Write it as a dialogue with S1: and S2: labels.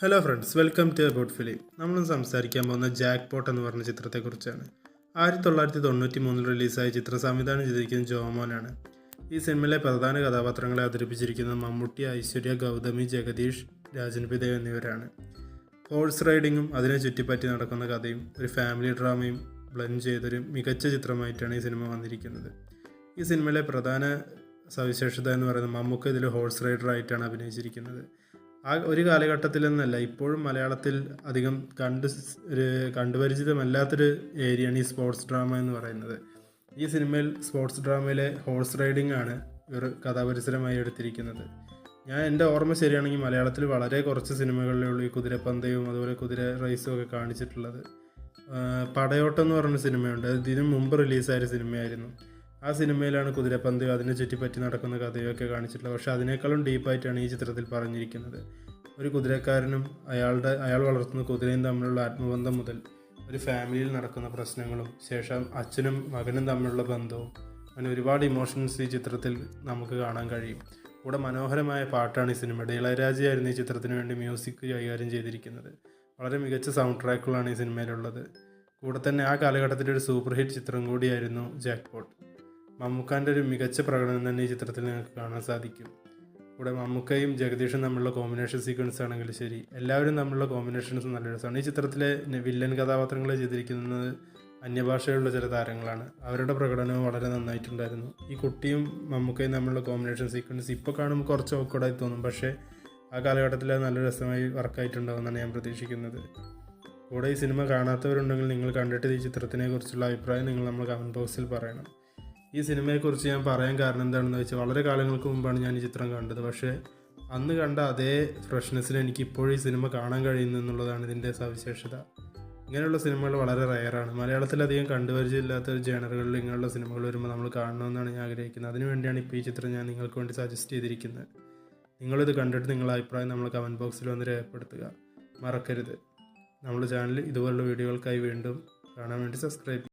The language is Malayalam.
S1: Hello friends, welcome to about film. നമ്മൾ സംസാരിക്കാൻ പോകുന്ന ജാക്ക് പോട്ട് എന്ന് പറഞ്ഞ ചിത്രത്തെക്കുറിച്ചാണ്. 1993 റിലീസായ ചിത്രം സംവിധാനം ചെയ്തിരിക്കുന്നത് ജോമോനാണ്. ഈ സിനിമയിലെ പ്രധാന കഥാപാത്രങ്ങളെ അവതരിപ്പിച്ചിരിക്കുന്നത് മമ്മൂട്ടി, ഐശ്വര്യ, ഗൗതമി, ജഗദീഷ്, രാജൻ പി ദേവ് എന്നിവരാണ്. ഹോഴ്സ് റൈഡിങ്ങും അതിനെ ചുറ്റിപ്പറ്റി നടക്കുന്ന കഥയും ഒരു ഫാമിലി ഡ്രാമയും ബ്ലെൻഡ് ചെയ്തൊരു മികച്ച ചിത്രമായിട്ടാണ് ഈ സിനിമ വന്നിരിക്കുന്നത്. ഈ സിനിമയിലെ പ്രധാന സവിശേഷത എന്ന് പറയുന്നത് മമ്മൂക്ക ഇതിൽ ഹോഴ്സ് റൈഡറായിട്ടാണ് അഭിനയിച്ചിരിക്കുന്നത്. ആ ഒരു കാലഘട്ടത്തിലെന്നല്ല, ഇപ്പോഴും മലയാളത്തിൽ അധികം കണ്ടുപരിചിതമല്ലാത്തൊരു ഏരിയയാണ് ഈ സ്പോർട്സ് ഡ്രാമ എന്ന് പറയുന്നത്. ഈ സിനിമയിൽ സ്പോർട്സ് ഡ്രാമയിലെ ഹോഴ്സ് റൈഡിംഗ് ആണ് ഇവർ കഥാപരിസരമായി എടുത്തിരിക്കുന്നത്. എൻ്റെ ഓർമ്മ ശരിയാണെങ്കിൽ മലയാളത്തിൽ വളരെ കുറച്ച് സിനിമകളിലേ ഉള്ളൂ ഈ കുതിരപ്പന്തയവും അതുപോലെ കുതിര റേസും ഒക്കെ കാണിച്ചിട്ടുള്ളത്. പടയോട്ടം എന്ന് പറഞ്ഞ സിനിമയുണ്ട്, ഇതിനു മുമ്പ് റിലീസായ സിനിമയായിരുന്നു. ആ സിനിമയിലാണ് കുതിരപ്പന്തയും അതിനെ ചുറ്റിപ്പറ്റി നടക്കുന്ന കഥയൊക്കെ കാണിച്ചിട്ടുള്ളത്. പക്ഷേ അതിനേക്കാളും ഡീപ്പായിട്ടാണ് ഈ ചിത്രത്തിൽ പറഞ്ഞിരിക്കുന്നത്. ഒരു കുതിരക്കാരനും അയാൾ വളർത്തുന്ന കുതിരയും തമ്മിലുള്ള ആത്മബന്ധം മുതൽ ഒരു ഫാമിലിയിൽ നടക്കുന്ന പ്രശ്നങ്ങളും ശേഷം അച്ഛനും മകനും തമ്മിലുള്ള ബന്ധവും, അങ്ങനെ ഒരുപാട് ഇമോഷൻസ് ഈ ചിത്രത്തിൽ നമുക്ക് കാണാൻ കഴിയും. കൂടെ മനോഹരമായ പാട്ടാണ് ഈ സിനിമയുടെ. ഇളയരാജയായിരുന്നു ഈ ചിത്രത്തിന് വേണ്ടി മ്യൂസിക് കൈകാര്യം ചെയ്തിരിക്കുന്നത്. വളരെ മികച്ച സൗണ്ട് ട്രാക്കുകളാണ് ഈ സിനിമയിലുള്ളത്. കൂടെ തന്നെ ആ കാലഘട്ടത്തിലെ ഒരു സൂപ്പർ ഹിറ്റ് ചിത്രം കൂടിയായിരുന്നു ജാക്ക് പോട്ട്. മമ്മൂക്കാൻ്റെ ഒരു മികച്ച പ്രകടനം തന്നെ ഈ ചിത്രത്തിൽ നിങ്ങൾക്ക് കാണാൻ സാധിക്കും. കൂടെ മമ്മൂക്കയും ജഗദീഷും തമ്മിലുള്ള കോമ്പിനേഷൻ സീക്വൻസ് ആണെങ്കിൽ ശരി, എല്ലാവരും തമ്മിലുള്ള കോമ്പിനേഷൻസ് നല്ല രസമാണ്. ഈ ചിത്രത്തിലെ വില്ലൻ കഥാപാത്രങ്ങളെ ചെയ്തിരിക്കുന്നത് അന്യഭാഷയുള്ള ചില താരങ്ങളാണ്. അവരുടെ പ്രകടനവും വളരെ നന്നായിട്ടുണ്ടായിരുന്നു. ഈ കുട്ടിയും മമ്മൂക്കയും തമ്മിലുള്ള കോമ്പിനേഷൻ സീക്വൻസ് ഇപ്പോൾ കാണുമ്പോൾ കുറച്ച് ഓക്കോടായി തോന്നും, പക്ഷേ ആ കാലഘട്ടത്തിൽ അത് നല്ല രസമായി വർക്കായിട്ടുണ്ടാകുമെന്നാണ് ഞാൻ പ്രതീക്ഷിക്കുന്നത്. കൂടെ ഈ സിനിമ കാണാത്തവരുണ്ടെങ്കിൽ നിങ്ങൾ കണ്ടിട്ട് ഈ ചിത്രത്തിനെ കുറിച്ചുള്ള അഭിപ്രായം നിങ്ങൾ നമ്മൾ കമൻറ്റ് ബോക്സിൽ പറയണം. ഈ സിനിമയെക്കുറിച്ച് ഞാൻ പറയാൻ കാരണം എന്താണെന്ന് വെച്ചാൽ, വളരെ കാലങ്ങൾക്ക് മുമ്പാണ് ഞാൻ ഈ ചിത്രം കണ്ടത്. പക്ഷേ അന്ന് കണ്ട അതേ ഫ്രഷ്നെസ്സിൽ എനിക്ക് ഇപ്പോഴും ഈ സിനിമ കാണാൻ കഴിയുന്നു എന്നുള്ളതാണ് ഇതിൻ്റെ സവിശേഷത. ഇങ്ങനെയുള്ള സിനിമകൾ വളരെ റയറാണ്. മലയാളത്തിലധികം കണ്ടുപരിചയമില്ലാത്ത ജേണറുകളിൽ ഇങ്ങനെയുള്ള സിനിമകൾ വരുമ്പോൾ നമ്മൾ കാണണമെന്നാണ് ഞാൻ ആഗ്രഹിക്കുന്നത്. അതിനുവേണ്ടിയാണ് ഇപ്പോൾ ഈ ചിത്രം ഞാൻ നിങ്ങൾക്ക് വേണ്ടി സജസ്റ്റ് ചെയ്തിരിക്കുന്നത്. നിങ്ങളിത് കണ്ടിട്ട് നിങ്ങളുടെ അഭിപ്രായം നമ്മൾ കമൻറ്റ് ബോക്സിൽ വന്ന് രേഖപ്പെടുത്തുക. മറക്കരുത്. നമ്മുടെ ചാനൽ ഇതുപോലുള്ള വീഡിയോകൾക്കായി വീണ്ടും കാണാൻ വേണ്ടി സബ്സ്ക്രൈബ്